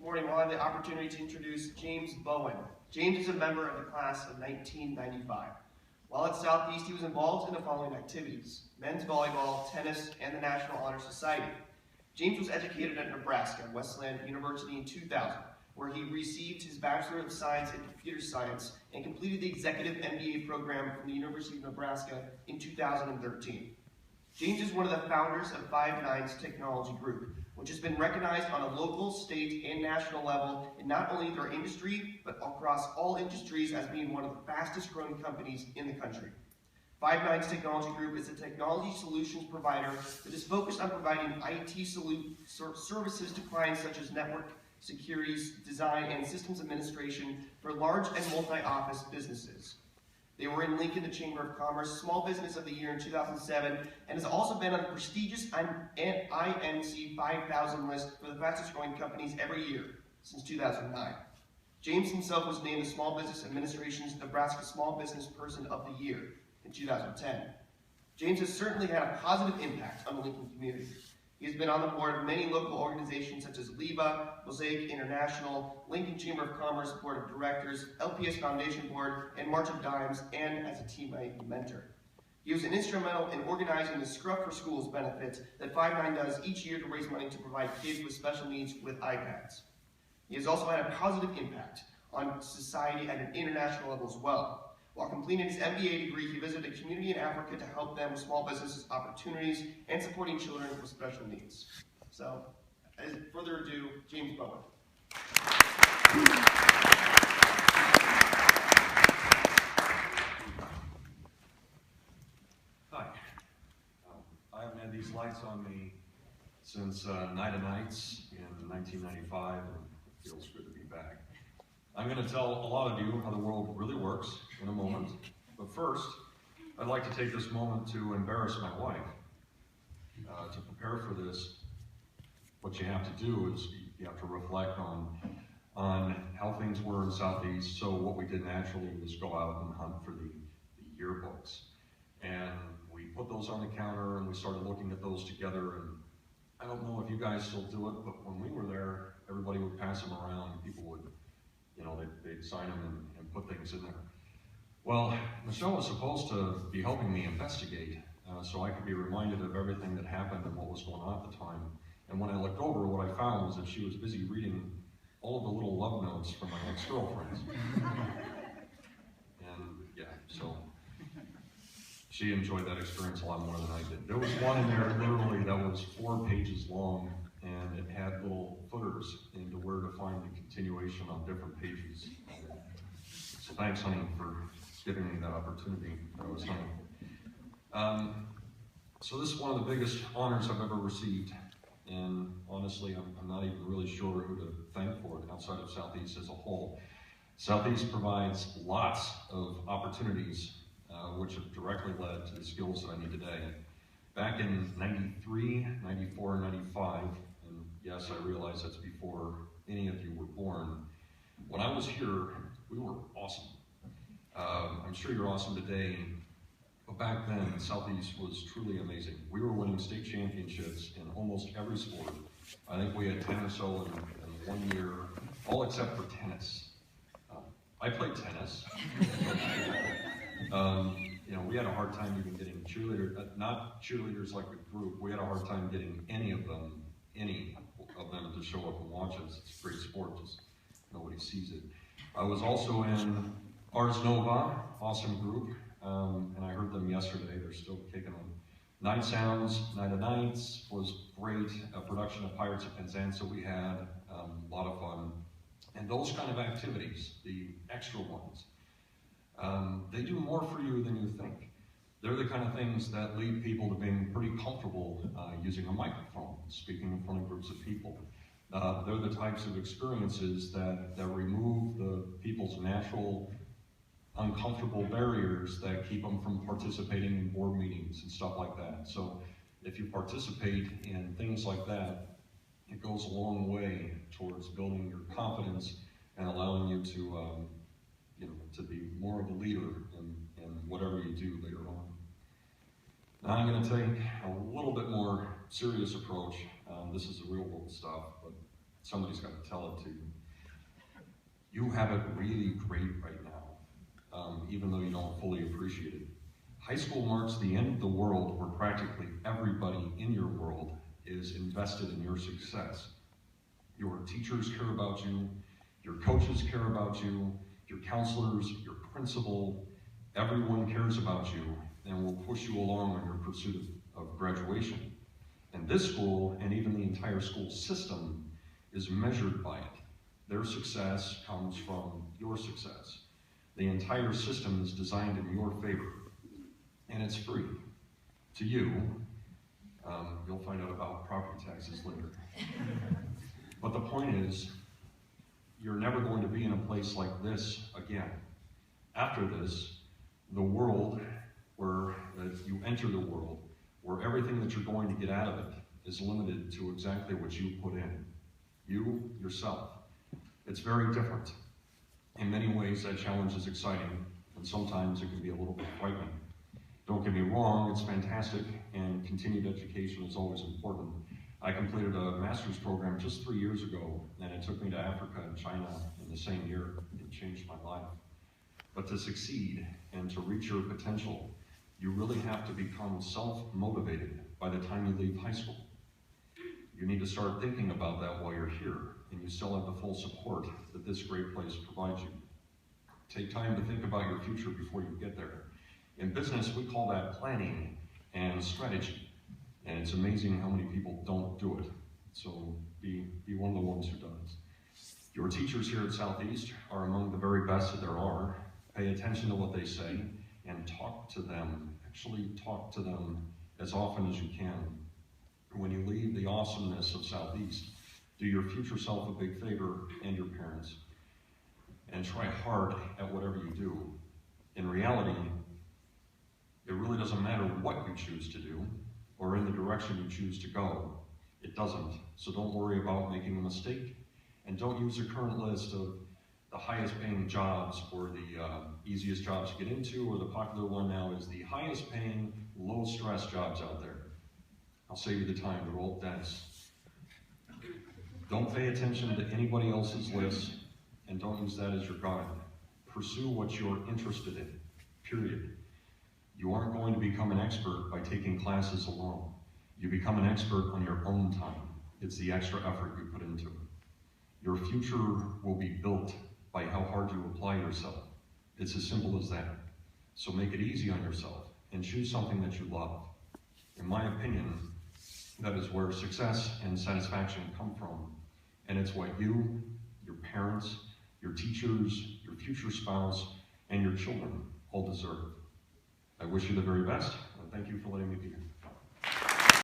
morning we'll have the opportunity to introduce James Bowen. James is a member of the class of 1995. While at Southeast, he was involved in the following activities: men's volleyball, tennis, and the National Honor Society. James was educated at Nebraska Wesleyan University in 2000, where he received his Bachelor of Science in Computer Science and completed the Executive MBA program from the University of Nebraska in 2013. James is one of the founders of 5'9's Technology Group, which has been recognized on a local, state, and national level in not only their industry, but across all industries as being one of the fastest growing companies in the country. 5'9's Technology Group is a technology solutions provider that is focused on providing IT services to clients such as network, securities, design, and systems administration for large and multi-office businesses. They were in Lincoln, the Chamber of Commerce Small Business of the Year in 2007, and has also been on the prestigious INC 5000 list for the fastest growing companies every year since 2009. James himself was named the Small Business Administration's Nebraska Small Business Person of the Year in 2010. James has certainly had a positive impact on the Lincoln community. He has been on the board of many local organizations such as LEBA, Mosaic International, Lincoln Chamber of Commerce Board of Directors, LPS Foundation Board, and March of Dimes, and as a teammate and mentor. He was instrumental in organizing the Scrub for Schools benefit that 5'9 does each year to raise money to provide kids with special needs with iPads. He has also had a positive impact on society at an international level as well. While completing his MBA degree, he visited a community in Africa to help them with small business opportunities and supporting children with special needs. So, as further ado, James Bowen. Hi. I haven't had these lights on me since Night of Nights in 1995, and it feels good to be back. I'm going to tell a lot of you how the world really works in a moment, but first, I'd like to take this moment to embarrass my wife. To prepare for this, what you have to do is you have to reflect on how things were in Southeast. So what we did naturally was go out and hunt for the yearbooks. And we put those on the counter and we started looking at those together. And I don't know if you guys still do it, but when we were there, everybody would pass them around and people would, they'd sign them and put things in there. Well, Michelle was supposed to be helping me investigate so I could be reminded of everything that happened and what was going on at the time. And when I looked over, what I found was that she was busy reading all of the little love notes from my ex-girlfriends. And yeah, so she enjoyed that experience a lot more than I did. There was one in there literally that was 4 pages long, and it had little footers into where to find the continuation on different pages. So thanks, honey, for giving me that opportunity that I was hunting. So this is one of the biggest honors I've ever received, and honestly, I'm not even really sure who to thank for it outside of Southeast as a whole. Southeast provides lots of opportunities which have directly led to the skills that I need today. Back in 93, 94, 95, and yes, I realize that's before any of you were born, when I was here, we were awesome. I'm sure you're awesome today, but back then, Southeast was truly amazing. We were winning state championships in almost every sport. I think we had 10 or so in 1 year, all except for tennis. I played tennis. We had a hard time even getting cheerleaders, not cheerleaders like a group. We had a hard time getting any of them to show up and watch us. It's a great sport, just nobody sees it. I was also in Ars Nova, awesome group, and I heard them yesterday. They're still kicking on. Night Sounds, Night of Nights was great. A production of Pirates of Penzance we had, a lot of fun. And those kind of activities, the extra ones, they do more for you than you think. They're the kind of things that lead people to being pretty comfortable using a microphone, speaking in front of groups of people. They're the types of experiences that remove the people's natural, uncomfortable barriers that keep them from participating in board meetings and stuff like that. So if you participate in things like that, it goes a long way towards building your confidence and allowing you to to be more of a leader in whatever you do later on. Now I'm going to take a little bit more serious approach. This is the real world stuff, but somebody's got to tell it to you. You have it really great right now, even though you don't fully appreciate it. High school marks the end of the world where practically everybody in your world is invested in your success. Your teachers care about you, your coaches care about you, your counselors, your principal, everyone cares about you and will push you along on your pursuit of graduation. And this school, and even the entire school system, is measured by it. Their success comes from your success. The entire system is designed in your favor, and it's free to you. You'll find out about property taxes later. But the point is, you're never going to be in a place like this again. After this, the world where you enter the world, where everything that you're going to get out of it is limited to exactly what you put in. You, yourself. It's very different. In many ways, that challenge is exciting, and sometimes it can be a little bit frightening. Don't get me wrong, it's fantastic, and continued education is always important. I completed a master's program just 3 years ago, and it took me to Africa and China in the same year. It changed my life. But to succeed and to reach your potential, you really have to become self-motivated by the time you leave high school. You need to start thinking about that while you're here, and you still have the full support that this great place provides you. Take time to think about your future before you get there. In business, we call that planning and strategy, and it's amazing how many people don't do it. So be one of the ones who does. Your teachers here at Southeast are among the very best that there are. Pay attention to what they say and talk to them. Actually talk to them as often as you can. When you leave the awesomeness of Southeast, do your future self a big favor and your parents, and try hard at whatever you do. In reality, it really doesn't matter what you choose to do or in the direction you choose to go. It doesn't. So don't worry about making a mistake, and don't use the current list of the highest paying jobs or the easiest jobs to get into, or the popular one now is the highest paying, low stress jobs out there. I'll save you the time to roll the dice. Don't pay attention to anybody else's list, and don't use that as your guide. Pursue what you're interested in, period. You aren't going to become an expert by taking classes alone. You become an expert on your own time. It's the extra effort you put into it. Your future will be built by how hard you apply yourself. It's as simple as that. So make it easy on yourself and choose something that you love. In my opinion, that is where success and satisfaction come from. And it's what you, your parents, your teachers, your future spouse, and your children all deserve. I wish you the very best, and thank you for letting me be here.